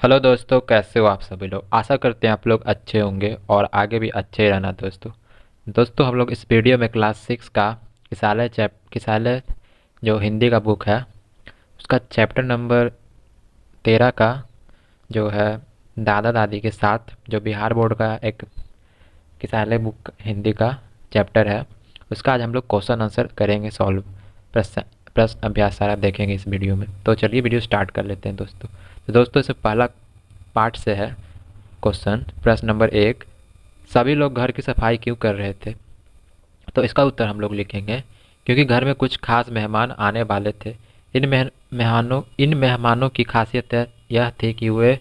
Hello दोस्तों, कैसे हो आप सभी लोग। आशा करते हैं आप लोग अच्छे होंगे और आगे भी अच्छे ही रहना। दोस्तों हम लोग इस वीडियो में क्लास 6 का किसालय जो हिंदी का बुक है उसका चैप्टर नंबर 13 का जो है दादा दादी के साथ, जो बिहार बोर्ड का एक किसालय बुक हिंदी का चैप्टर है, उसका आज हम लोग क्वेश्चन आंसर करेंगे, सॉल्व प्रश्न प्रश्न अभ्यास सारा देखेंगे इस वीडियो में। तो चलिए वीडियो स्टार्ट कर लेते हैं दोस्तों। तो दोस्तों इससे पहला पार्ट से है क्वेश्चन, प्रश्न नंबर 1, सभी लोग घर की सफाई क्यों कर रहे थे। तो इसका उत्तर हम लोग लिखेंगे क्योंकि घर में कुछ खास मेहमान आने वाले थे। इन मेहमानों की खासियत यह थी कि वे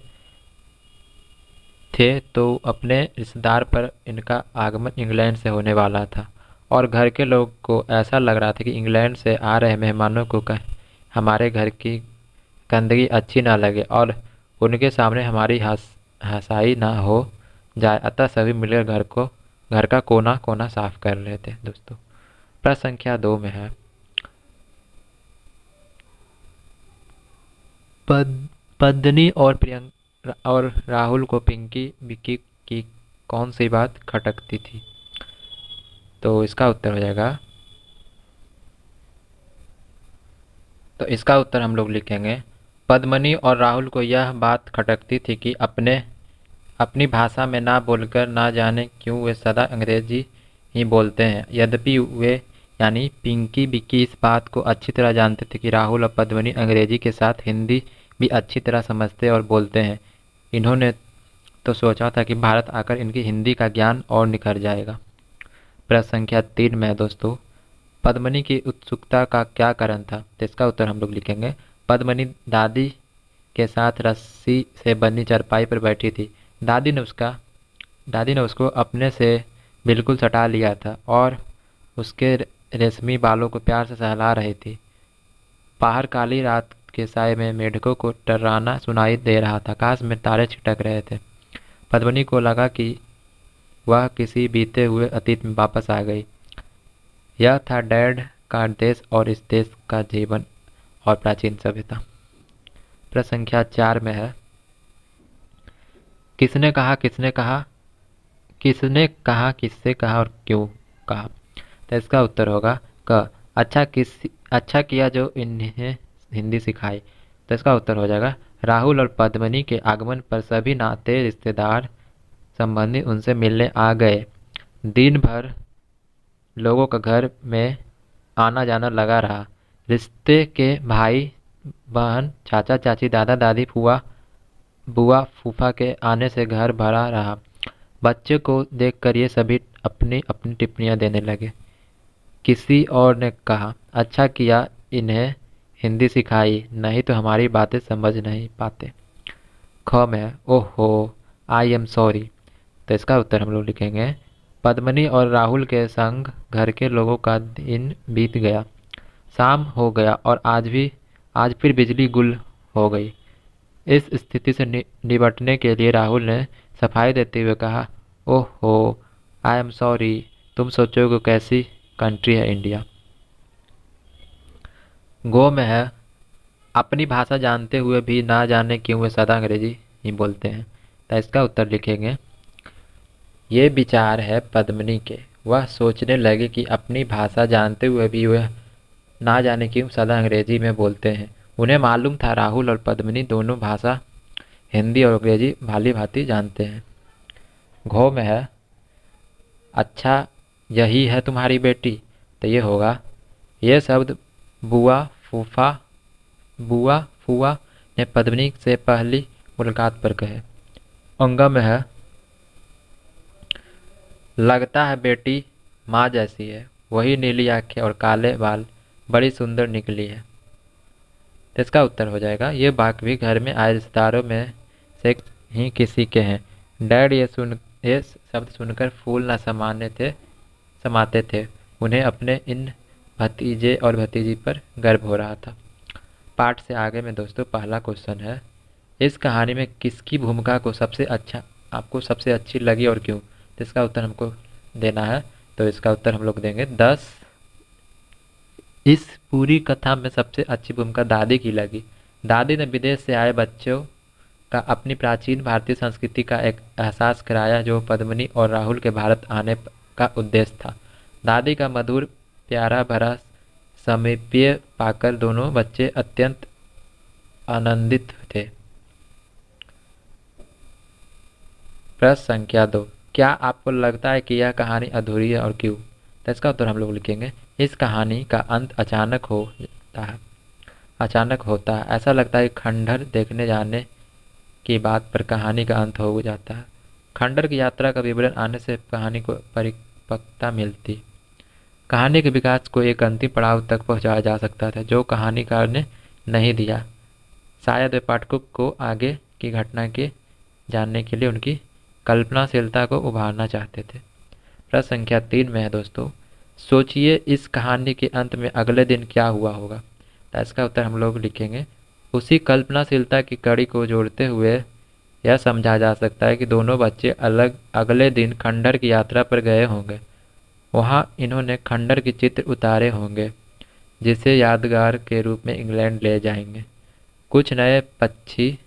थे तो अपने रिश्तेदार पर इनका आगमन इंग्लैंड से होने वाला था और घर के लोग को ऐसा लग रहा था कि इंग्लैंड से आ रहे मेहमानों को हमारे घर की गंदगी अच्छी ना लगे और उनके सामने हमारी हंसाई ना हो जाए, अतः सभी मिलकर घर का कोना कोना साफ कर रहे थे। दोस्तों प्रश्न संख्या 2 में है, पद्मिनी और राहुल को पिंकी विक्की की कौन सी बात खटकती थी। तो इसका उत्तर हो जाएगा, तो इसका उत्तर हम लोग लिखेंगे, पद्मनी और राहुल को यह बात खटकती थी कि अपनी भाषा में ना बोलकर ना जाने क्यों वे सदा अंग्रेजी ही बोलते हैं। यद्यपि वे यानी पिंकी विक्की इस बात को अच्छी तरह जानते थे कि राहुल और पद्मनी अंग्रेजी के साथ हिंदी भी अच्छी तरह समझते और बोलते हैं। इन्होंने तो सोचा था कि भारत आकर इनकी हिंदी का ज्ञान और निखर जाएगा। प्रश्न संख्या 3 में है दोस्तों, पद्मनी की उत्सुकता का क्या कारण था। तो इसका उत्तर हम लोग लिखेंगे, पद्मनी दादी के साथ रस्सी से बनी चारपाई पर बैठी थी। दादी ने उसका दादी ने उसको अपने से बिल्कुल सटा लिया था और उसके रेशमी बालों को प्यार से सहला रही थी। बाहर काली रात के साए में मेढकों को टर्राना सुनाई दे रहा था, आकाश में तारे छिटक रहे थे। पद्मनी को लगा कि वह किसी बीते हुए अतीत में वापस आ गई। यह था डैड का देश और इस देश का जीवन और प्राचीन सभ्यता। प्रश्न संख्या 4 में है, किसने कहा किसने कहा किसने कहा किससे कहा और क्यों कहा। तो इसका उत्तर होगा क, अच्छा किया जो इन्हें हिंदी सिखाई। तो इसका उत्तर हो जाएगा, राहुल और पद्मनी के आगमन पर सभी नाते रिश्तेदार संबंधी उनसे मिलने आ गए। दिन भर लोगों का घर में आना जाना लगा रहा। रिश्ते के भाई बहन चाचा चाची दादा दादी फूआ बुआ फूफा के आने से घर भरा रहा। बच्चे को देखकर ये सभी अपनी अपनी टिप्पणियां देने लगे। किसी और ने कहा, अच्छा किया इन्हें हिंदी सिखाई, नहीं तो हमारी बातें समझ नहीं पाते। ख में है, ओहो आई एम सॉरी। तो इसका उत्तर हम लोग लिखेंगे, पद्मनी और राहुल के संग घर के लोगों का दिन बीत गया। शाम हो गया और आज फिर बिजली गुल हो गई। इस स्थिति से निपटने के लिए राहुल ने सफाई देते हुए कहा, ओहो आई एम सॉरी, तुम सोचोगे कैसी कंट्री है इंडिया। गो में है, अपनी भाषा जानते हुए भी ना जाने क्यों वे सदा अंग्रेजी ही बोलते हैं। तो इसका उत्तर लिखेंगे, ये विचार है पद्मिनी के। वह सोचने लगे कि अपनी भाषा जानते हुए भी वह ना जाने क्यों सदा अंग्रेजी में बोलते हैं। उन्हें मालूम था राहुल और पद्मिनी दोनों भाषा हिंदी और अंग्रेजी भाली भांति जानते हैं। घो में है, अच्छा यही है तुम्हारी बेटी। तो ये होगा, ये शब्द बुआ फूफा बुआ फुआ ने पद्मिनी से पहली मुलाकात पर कहे। अंगा में है, लगता है बेटी माँ जैसी है, वही नीली आंखें और काले बाल बड़ी सुंदर निकली है। तो इसका उत्तर हो जाएगा, ये वाक्य भी घर में आए रिश्तेदारों में से ही किसी के हैं। डैड ये शब्द सुनकर फूल न समाते थे। उन्हें अपने इन भतीजे और भतीजी पर गर्व हो रहा था। पाठ से आगे में दोस्तों पहला क्वेश्चन है, इस कहानी में किसकी भूमिका को आपको सबसे अच्छी लगी और क्यों। तो इसका उत्तर हमको देना है। तो इसका उत्तर हम लोग देंगे 10। इस पूरी कथा में सबसे अच्छी भूमिका दादी की लगी। दादी ने विदेश से आए बच्चों का अपनी प्राचीन भारतीय संस्कृति का एक एहसास कराया जो पद्मिनी और राहुल के भारत आने का उद्देश्य था। दादी का मधुर प्यारा भरा समीप्य पाकर दोनों बच्चे अत्यंत आनंदित थे। प्रश्न संख्या 2, क्या आपको लगता है कि यह कहानी अधूरी है और क्यों? तो इसका उत्तर हम लोग लिखेंगे, इस कहानी का अंत अचानक होता है। ऐसा लगता है कि खंडहर देखने जाने की बात पर कहानी का अंत हो जाता है। खंडहर की यात्रा का विवरण आने से कहानी को परिपक्वता मिलती। कहानी के विकास को एक अंतिम पड़ाव तक पहुंचाया जा सकता था जो कहानीकार ने नहीं दिया। शायद वे पाठकों को आगे की घटना के जानने के लिए उनकी कल्पनाशीलता को उभारना चाहते थे। प्रश्न संख्या 3 में है दोस्तों, सोचिए इस कहानी के अंत में अगले दिन क्या हुआ होगा? तो इसका उत्तर हम लोग लिखेंगे, उसी कल्पनाशीलता की कड़ी को जोड़ते हुए यह समझा जा सकता है कि दोनों बच्चे अगले दिन खंडहर की यात्रा पर गए होंगे। वहां इन्होंने खंडहर के चित्र उतारे होंगे जिसे यादगार के रूप में इंग्लैंड ले जाएंगे। कुछ नए पक्षी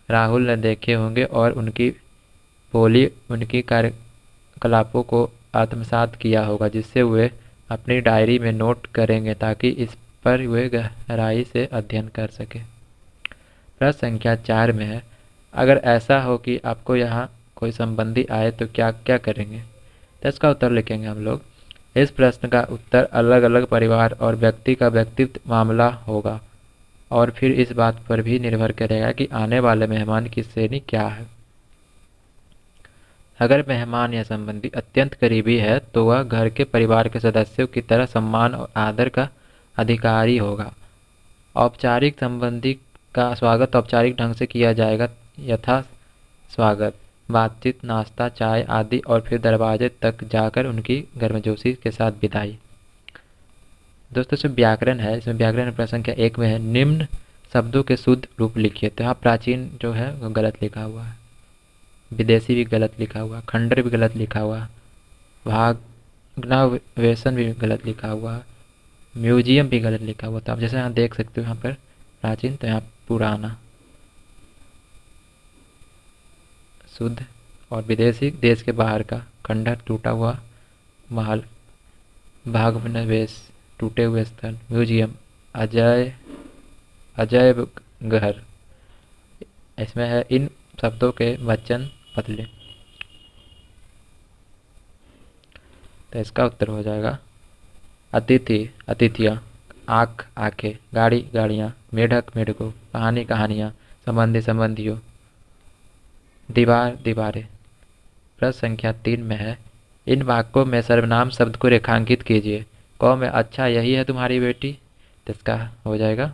राहुल ने देखे होंगे और उनकी बोली उनकी कार्यकलापों को आत्मसात किया होगा जिससे वे अपनी डायरी में नोट करेंगे ताकि इस पर वे गहराई से अध्ययन कर सके। प्रश्न संख्या 4 में है, अगर ऐसा हो कि आपको यहाँ कोई संबंधी आए तो क्या क्या करेंगे? तो इसका उत्तर लिखेंगे हम लोग, इस प्रश्न का उत्तर अलग अलग परिवार और व्यक्ति का व्यक्तित्व मामला होगा और फिर इस बात पर भी निर्भर करेगा कि आने वाले मेहमान की श्रेणी क्या है। अगर मेहमान या संबंधी अत्यंत करीबी है तो वह घर के परिवार के सदस्यों की तरह सम्मान और आदर का अधिकारी होगा। औपचारिक संबंधी का स्वागत औपचारिक ढंग से किया जाएगा, यथा स्वागत, बातचीत, नाश्ता, चाय आदि, और फिर दरवाजे तक जाकर उनकी गर्मजोशी के साथ विदाई। दोस्तों इसमें व्याकरण है, इसमें व्याकरण प्रश्न संख्या 1 में है, निम्न शब्दों के शुद्ध रूप लिखिए। तो यहाँ प्राचीन जो है वो गलत लिखा हुआ है, विदेशी भी गलत लिखा हुआ, खंडर भी गलत लिखा हुआ, भाग्नावेशन भी गलत लिखा हुआ, म्यूजियम भी गलत लिखा हुआ। तो आप जैसे यहाँ देख सकते हो, यहाँ पर प्राचीन तो यहाँ पुराना, शुद्ध, और विदेशी देश के बाहर का, खंडर टूटा हुआ महल, भाग्नावेश टूटे हुए स्थल, म्यूजियम अजैब घर। इसमें है इन शब्दों के वचन बदले। तो इसका उत्तर हो जाएगा अतिथि अतिथियाँ, आँख आँखें, गाड़ी गाड़ियाँ, मेढक मेढकों, कहानी कहानियाँ, संबंधी संबंधियों, दीवार दीवारें। प्रश्न संख्या 3 में है, इन वाक्यों में सर्वनाम शब्द को रेखांकित कीजिए। क में अच्छा यही है तुम्हारी बेटी। तो इसका हो जाएगा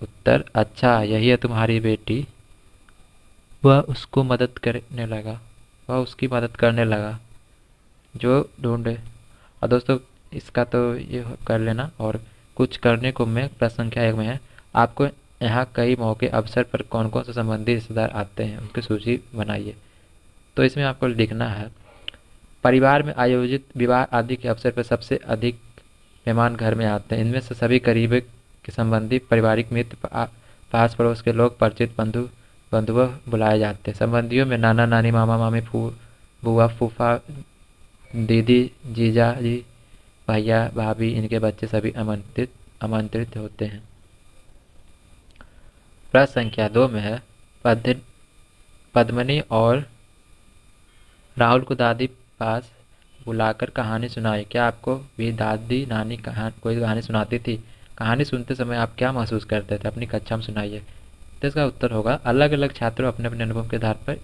उत्तर, अच्छा यही है तुम्हारी बेटी। वह उसको मदद करने लगा, वह उसकी मदद करने लगा जो ढूंढे। और दोस्तों इसका तो ये कर लेना। और कुछ करने को में प्रश्न संख्या 1 में है, आपको यहाँ कई मौके अवसर पर कौन कौन से संबंधी रिश्तेदार आते हैं उनकी सूची बनाइए। तो इसमें आपको लिखना है, परिवार में आयोजित विवाह आदि के अवसर पर सबसे अधिक मेहमान घर में आते हैं। इनमें से सभी करीबी के संबंधी, पारिवारिक मित्र, पास पड़ोस के लोग, परिचित बंधुआ बुलाए जाते हैं। संबंधियों में नाना नानी, मामा मामी, बुआ फूफा, दीदी, जीजा जी, भैया भाभी, इनके बच्चे सभी आमंत्रित होते हैं। प्रश्न संख्या 2 में है, पद्मिनी और राहुल को दादी पास बुलाकर कहानी सुनाई। क्या आपको भी दादी नानी कोई कहानी सुनाती थी? कहानी सुनते समय आप क्या महसूस करते थे? अपनी कक्षा में सुनाइए। तो इसका उत्तर होगा, अलग अलग छात्रों अपने अपने अनुभव के आधार पर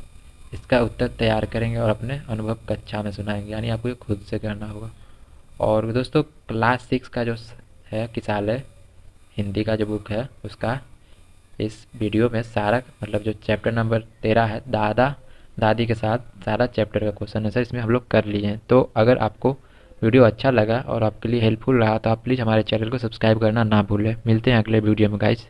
इसका उत्तर तैयार करेंगे और अपने अनुभव कक्षा में सुनाएंगे, यानी आपको ये खुद से करना होगा। और दोस्तों क्लास 6 का जो है किसालय हिंदी का जो बुक है उसका इस वीडियो में सारा, मतलब जो चैप्टर नंबर 13 है, दादा दादी के साथ सारा चैप्टर का क्वेश्चन आंसर इसमें हम लोग कर लिए हैं। तो अगर आपको वीडियो अच्छा लगा और आपके लिए हेल्पफुल रहा तो आप प्लीज़ हमारे चैनल को सब्सक्राइब करना ना भूलें। मिलते हैं अगले वीडियो में गाइस।